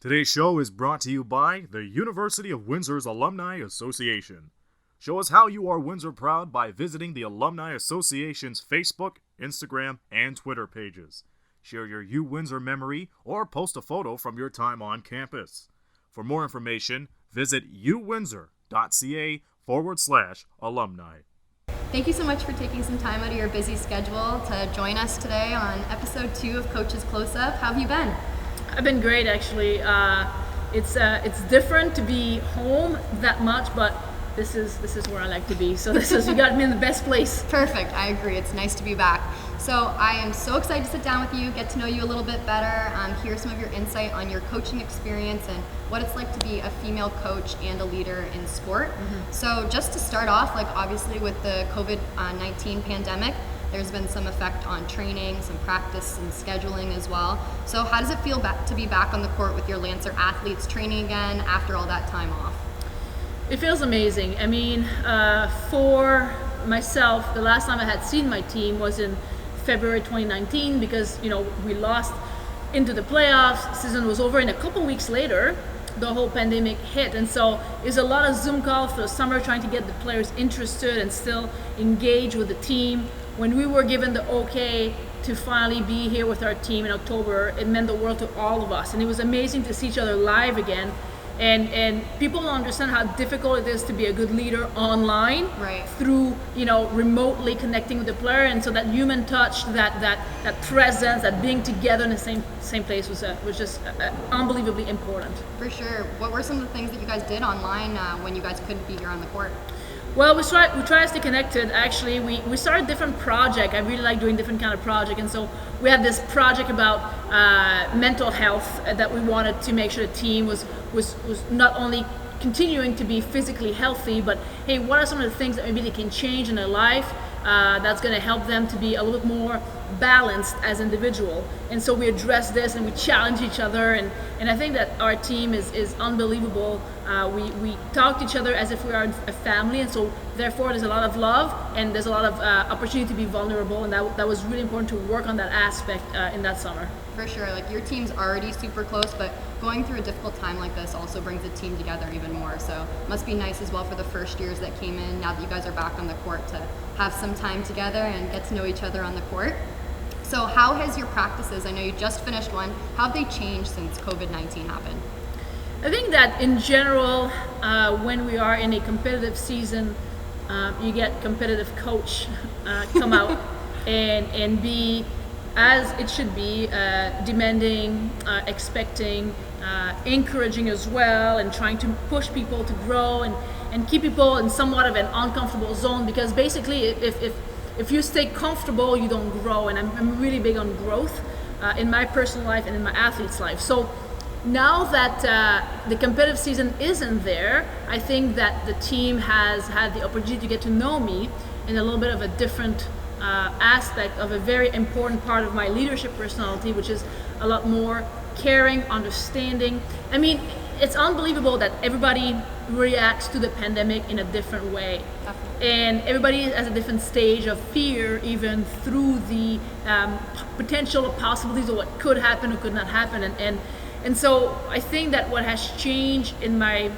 Today's show is brought to you by the University of Windsor's Alumni Association. Show us how you are Windsor proud by visiting the Alumni Association's Facebook, Instagram, and Twitter pages. Share your U-Windsor memory or post a photo from your time on campus. For more information, visit uwindsor.ca/alumni. Thank you so much for taking some time out of your busy schedule to join us today on episode 2 of Coach's Close-Up. How have you been? I've been great, actually. It's different to be home that much, but this is where I like to be. So you got me in the best place. Perfect. I agree. It's nice to be back. So I am so excited to sit down with you, get to know you a little bit better, hear some of your insight on your coaching experience and what it's like to be a female coach and a leader in sport. Mm-hmm. So just to start off, obviously with the COVID-19 pandemic, there's been some effect on training, some practice and scheduling as well. So how does it feel to be back on the court with your Lancer athletes training again after all that time off? It feels amazing. I mean, for myself, the last time I had seen my team was in February 2019 because, we lost into the playoffs, season was over, and a couple weeks later, the whole pandemic hit. And so it's a lot of Zoom calls for the summer trying to get the players interested and still engage with the team. When we were given the okay to finally be here with our team in October, it meant the world to all of us. And it was amazing to see each other live again. And people don't understand how difficult it is to be a good leader online, right, through remotely connecting with the player. And so that human touch, that presence, that being together in the same place was just unbelievably important. For sure. What were some of the things that you guys did online when you guys couldn't be here on the court? Well, we try to stay connected. Actually, we started a different project. I really like doing different kind of project, and so we had this project about mental health that we wanted to make sure the team was not only continuing to be physically healthy, but hey, what are some of the things that maybe they can change in their life that's going to help them to be a little bit more balanced as individual. And so we address this and we challenge each other, and I think that our team is unbelievable. We talk to each other as if we are a family, and so therefore there's a lot of love and there's a lot of opportunity to be vulnerable, and that was really important to work on that aspect in that summer. For sure. Your team's already super close, but going through a difficult time like this also brings the team together even more. So it must be nice as well for the first years that came in, now that you guys are back on the court, to have some time together and get to know each other on the court. So how has your practices, I know you just finished one, how have they changed since COVID-19 happened? I think that in general, when we are in a competitive season, you get competitive coach come out and be, as it should be, demanding, expecting, encouraging as well, and trying to push people to grow and keep people in somewhat of an uncomfortable zone, because basically if you stay comfortable, you don't grow. And I'm really big on growth in my personal life and in my athlete's life. So now that the competitive season isn't there, I think that the team has had the opportunity to get to know me in a little bit of a different aspect of a very important part of my leadership personality, which is a lot more caring, understanding. I mean, it's unbelievable that everybody reacts to the pandemic in a different way. Definitely. And everybody has a different stage of fear, even through the potential possibilities of what could happen or could not happen. And so I think that what has changed in my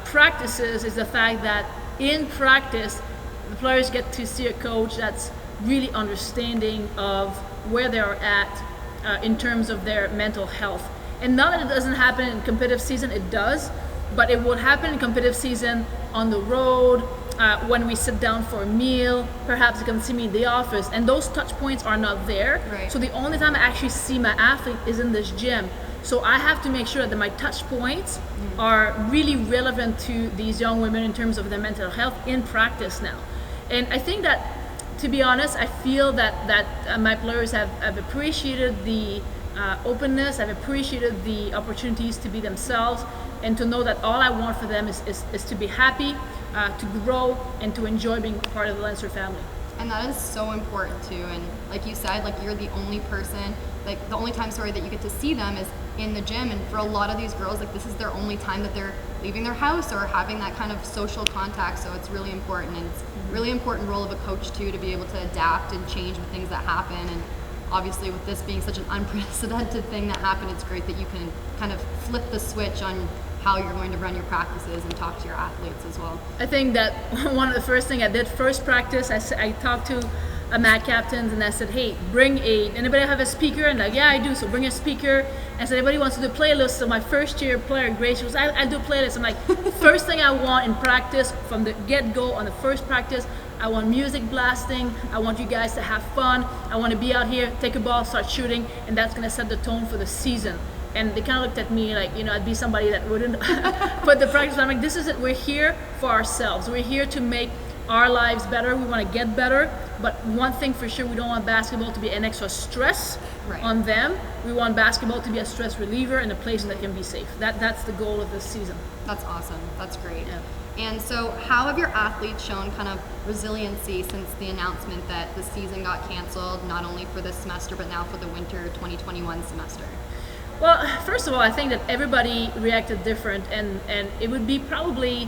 practices is the fact that in practice, the players get to see a coach that's really understanding of where they are at in terms of their mental health. And not that it doesn't happen in competitive season, it does, but it will happen in competitive season on the road, when we sit down for a meal, perhaps you can see me in the office, and those touch points are not there. Right. So the only time I actually see my athlete is in this gym. So I have to make sure that my touch points are really relevant to these young women in terms of their mental health in practice now. And I think that, to be honest, I feel that my players have appreciated the openness, have appreciated the opportunities to be themselves, and to know that all I want for them is to be happy, to grow, and to enjoy being part of the Lancer family. And that is so important too. And like you said, you're the only person, the only time, that you get to see them is in the gym. And for a lot of these girls, this is their only time that they're leaving their house or having that kind of social contact. So it's really important, and it's a really important role of a coach too, to be able to adapt and change with things that happen. And obviously with this being such an unprecedented thing that happened, it's great that you can kind of flip the switch on how you're going to run your practices and talk to your athletes as well. I think that one of the first thing I did first practice, I talked to mat captains and I said, hey, anybody have a speaker? And like, yeah, I do. So bring a speaker. And said, anybody wants to do playlists? So my first year player, Grace, she was, I do playlists. I'm like, first thing I want in practice from the get-go on the first practice, I want music blasting. I want you guys to have fun. I want to be out here, take a ball, start shooting, and that's going to set the tone for the season. And they kind of looked at me like, I'd be somebody that wouldn't put the practice. I'm like, this is it. We're here for ourselves. We're here to make our lives better. We want to get better. But one thing for sure, we don't want basketball to be an extra stress on them. We want basketball to be a stress reliever and a place that can be safe. That's the goal of this season. That's awesome. That's great. Yeah. And so how have your athletes shown kind of resiliency since the announcement that the season got canceled, not only for this semester, but now for the winter 2021 semester? Well, first of all, I think that everybody reacted different, and it would be probably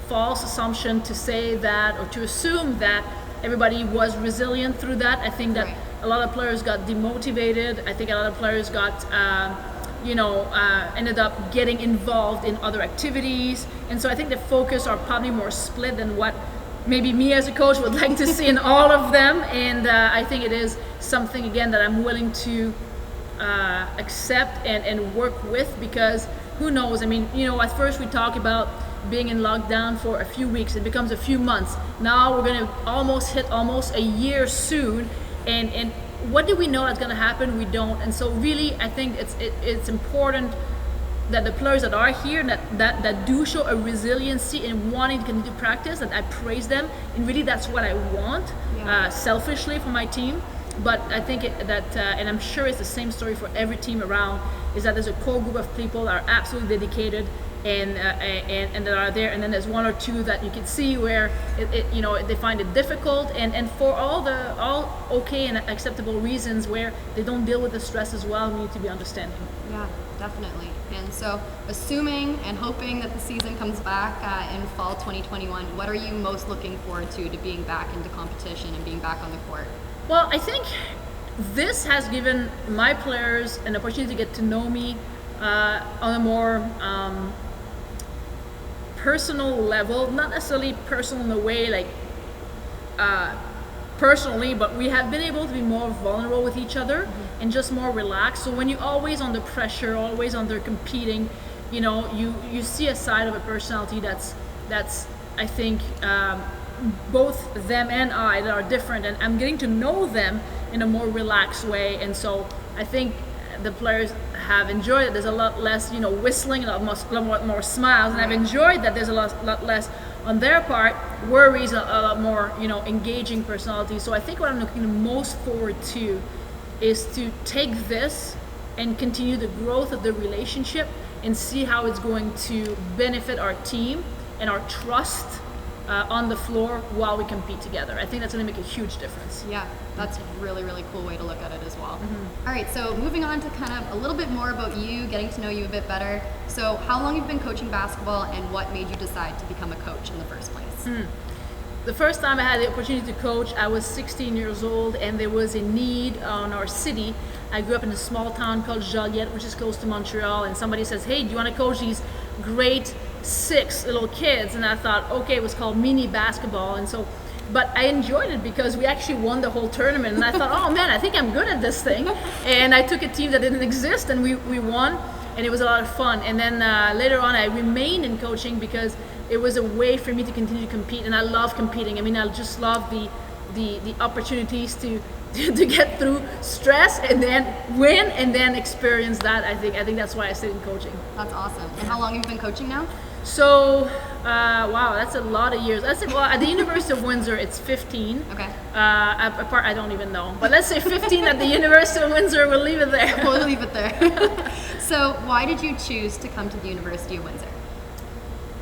false assumption to say that or to assume that everybody was resilient through that. I think that a lot of players got demotivated. I think a lot of players got, ended up getting involved in other activities. And so I think the focus are probably more split than what maybe me as a coach would like to see in all of them. And I think it is something, again, that I'm willing to accept and work with, because who knows? I mean, at first we talk about being in lockdown for a few weeks. It becomes a few months. Now we're going to hit almost a year soon. And what do we know that's going to happen? We don't. And so really, I think it's important that the players that are here that do show a resiliency in wanting to continue to practice, that I praise them. And really that's what I want, selfishly for my team. But I think and I'm sure it's the same story for every team around, is that there's a core group of people that are absolutely dedicated and that are there, and then there's one or two that you can see where they find it difficult, and for all okay and acceptable reasons where they don't deal with the stress as well. We need to be understanding. Yeah, definitely. And so, assuming and hoping that the season comes back in fall 2021, what are you most looking forward to being back into competition and being back on the court? Well, I think this has given my players an opportunity to get to know me on a more personal level, not necessarily personal in a way like personally, but we have been able to be more vulnerable with each other and just more relaxed. So when you're always under pressure, always under competing, you see a side of a personality that's I think both them and I that are different, and I'm getting to know them in a more relaxed way. And so I think the players have enjoyed it. There's a lot less, whistling, a lot more smiles, and I've enjoyed that. There's a lot less on their part worries, a lot more, engaging personality. So I think what I'm looking most forward to is to take this and continue the growth of the relationship and see how it's going to benefit our team and our trust on the floor while we compete together. I think that's going to make a huge difference. Yeah, that's a really, really cool way to look at it as well. All right, so moving on to kind of a little bit more about you, getting to know you a bit better. So how long have you been coaching basketball, and what made you decide to become a coach in the first place? The first time I had the opportunity to coach, I was 16 years old, and there was a need on our city. I grew up in a small town called Joliette, which is close to Montreal, and somebody says, hey, do you want to coach these great 6 little kids? And I thought, okay, it was called mini basketball. And so, but I enjoyed it because we actually won the whole tournament, and I thought, oh man, I think I'm good at this thing. And I took a team that didn't exist, and we won, and it was a lot of fun. And then later on I remained in coaching because it was a way for me to continue to compete, and I love competing. I mean, I just love the opportunities to get through stress and then win and then experience that. I think that's why I stayed in coaching. That's awesome. And how long have you been coaching now? So, wow, that's a lot of years. Well, at the University of Windsor, it's 15. Okay. I don't even know. But let's say 15 at the University of Windsor. We'll leave it there. We'll leave it there. So, why did you choose to come to the University of Windsor?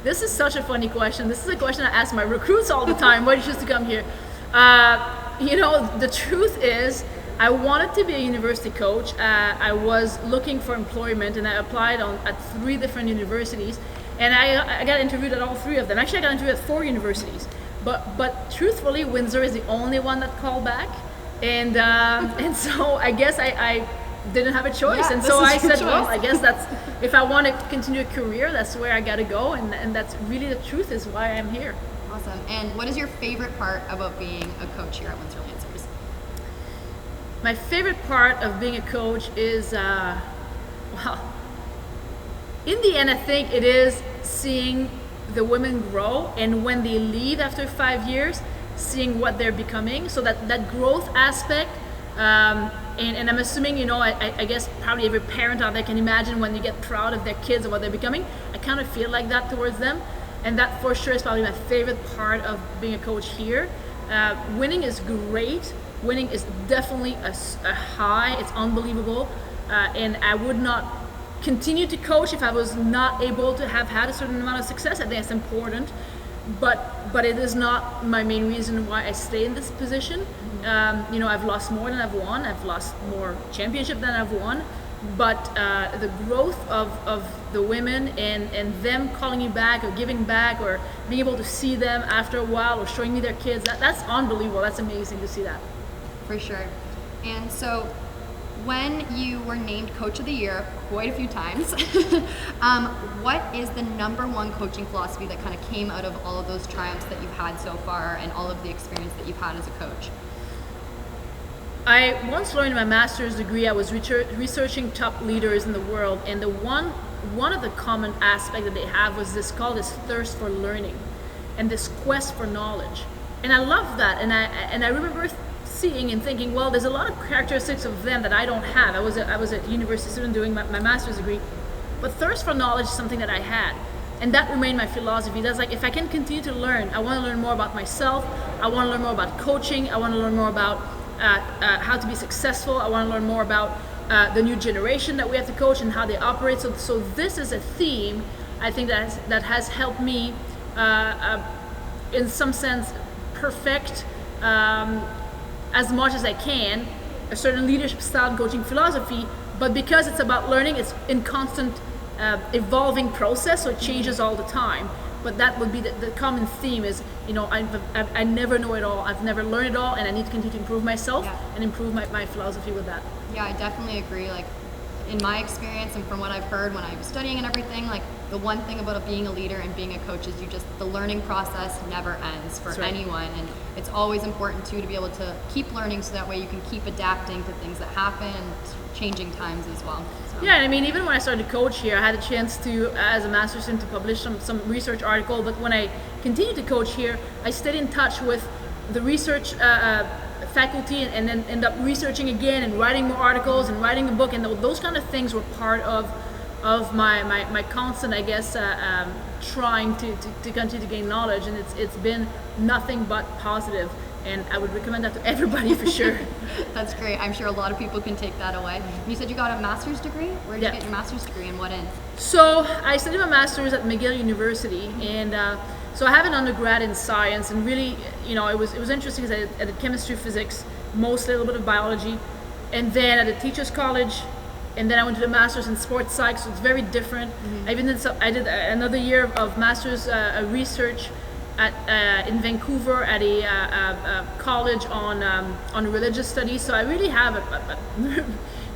This is such a funny question. This is a question I ask my recruits all the time. Why did you choose to come here? The truth is, I wanted to be a university coach. I was looking for employment, and I applied at 3 different universities, and I got interviewed at all 3 of them. Actually, I got interviewed at 4 universities, but truthfully, Windsor is the only one that called back. And so I guess I didn't have a choice, Yeah, and this so is I your said, well, choice. I guess that's, if I want to continue a career, that's where I got to go, and that's really the truth, is why I'm here. Awesome. And what is your favorite part about being a coach here at Windsor Lancers? My favorite part of being a coach is, well, in the end, I think it is seeing the women grow, and when they leave after 5 years, seeing what they're becoming. So that growth aspect, and I'm assuming, I guess probably every parent out there can imagine when you get proud of their kids and what they're becoming. I kind of feel like that towards them. And that for sure is probably my favorite part of being a coach here. Winning is great. Winning is definitely a high. It's unbelievable. And I would not continue to coach if I was not able to have had a certain amount of success. I think it's important. But it is not my main reason why I stay in this position. I've lost more than I've won. I've lost more championship than I've won. But the growth of the women and them calling me back or giving back or being able to see them after a while or showing me their kids, that's unbelievable. That's amazing to see that. For sure. And so when you were named Coach of the Year quite a few times, what is the number one coaching philosophy that kind of came out of all of those triumphs that you've had so far and all of the experience that you've had as a coach? I once learned in my master's degree, I was researching top leaders in the world, and the one of the common aspects that they have was this thirst for learning and this quest for knowledge. And I love that, and I remember seeing and thinking, well, there's a lot of characteristics of them that I don't have. I was a university student doing my master's degree, but thirst for knowledge is something that I had. And that remained my philosophy. That's like, if I can continue to learn, I want to learn more about myself, I want to learn more about coaching, I want to learn more about how to be successful. I want to learn more about the new generation that we have to coach and how they operate. So this is a theme, I think, that has helped me, in some sense, perfect as much as I can a certain leadership style and coaching philosophy. But because it's about learning, it's in constant evolving process, so it changes all the time. But that would be the common theme is, I never know it all. I've never learned it all, and I need to continue to improve myself and improve my philosophy with that. Yeah, I definitely agree. Like, in my experience and from what I've heard when I was studying and everything, like, the one thing about being a leader and being a coach is the learning process never ends for anyone. And it's always important, too, to be able to keep learning so that way you can keep adapting to things that happen and changing times as well. So. Yeah, I mean, even when I started to coach here, I had a chance to, as a master's student, to publish some research article. But when I continued to coach here, I stayed in touch with the research faculty and then end up researching again and writing more articles and writing a book. And those kind of things were part of my constant, I guess, trying to continue to gain knowledge. And it's been nothing but positive. And I would recommend that to everybody for sure. That's great. I'm sure a lot of people can take that away. You said you got a master's degree? Where did you get your master's degree and what in? So I studied my master's at McGill University, and so I have an undergrad in science, and really, it was interesting because I did chemistry, physics, mostly a little bit of biology, and then I did teachers college, and then I went to the master's in sports psych, so it's very different. Mm-hmm. I did another year of master's research in Vancouver at a college on religious studies. So I really have a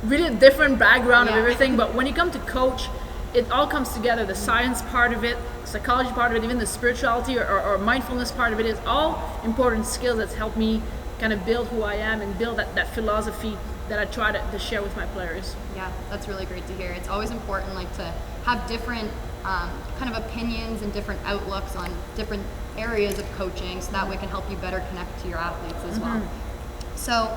really different background of everything. But when you come to coach, it all comes together. The science part of it, psychology part of it, even the spirituality or mindfulness part of it is all important skills that's helped me kind of build who I am and build that philosophy that I try to share with my players. Yeah, that's really great to hear. It's always important to have different kind of opinions and different outlooks on different areas of coaching, so that way it can help you better connect to your athletes as well. So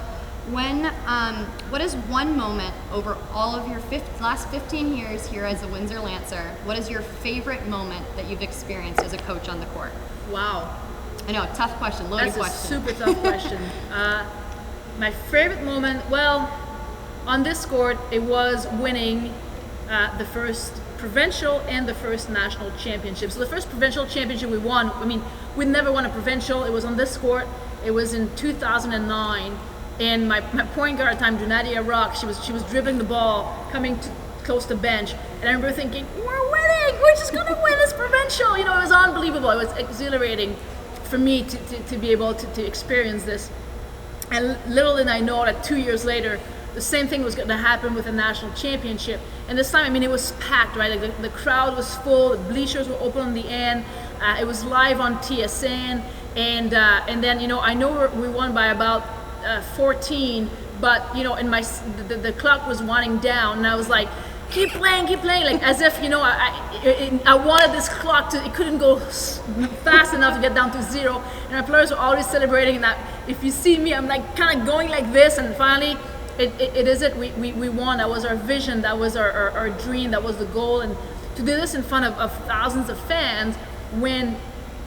what is one moment over all of your last 15 years here as a Windsor Lancer, what is your favorite moment that you've experienced as a coach on the court? Wow. I know, tough question, loaded question. That's a super tough question. My favorite moment, well, on this court, it was winning the first provincial and the first national championship. So the first provincial championship we won, we never won a provincial. It was on this court. It was in 2009. And my point guard at the time, Junadia Rock, she was dribbling the ball, coming close to bench. And I remember thinking, we're winning! We're just going to win this provincial! It was unbelievable. It was exhilarating for me to be able to experience this. And little did I know that 2 years later, the same thing was going to happen with the national championship. And this time, I mean, it was packed, right? Like the crowd was full, the bleachers were open on the end. It was live on TSN, and then I know we won by about 14, but in the clock was winding down, and I was like, keep playing, like as if I wanted this clock to, it couldn't go fast enough to get down to 0, and my players were always celebrating. And if you see me, I'm like kind of going like this, and finally we won. That was our vision, that was our dream, that was the goal. And to do this in front of thousands of fans, when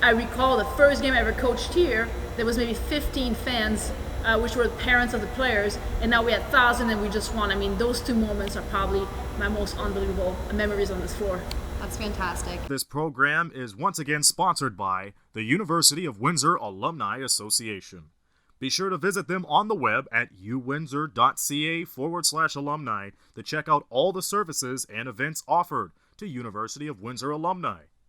I recall the first game I ever coached here, there was maybe 15 fans, which were the parents of the players, and now we had 1,000 and we just won. I mean, those 2 moments are probably my most unbelievable memories on this floor. That's fantastic. This program is once again sponsored by the University of Windsor Alumni Association. Be sure to visit them on the web at uwindsor.ca/alumni to check out all the services and events offered to University of Windsor alumni.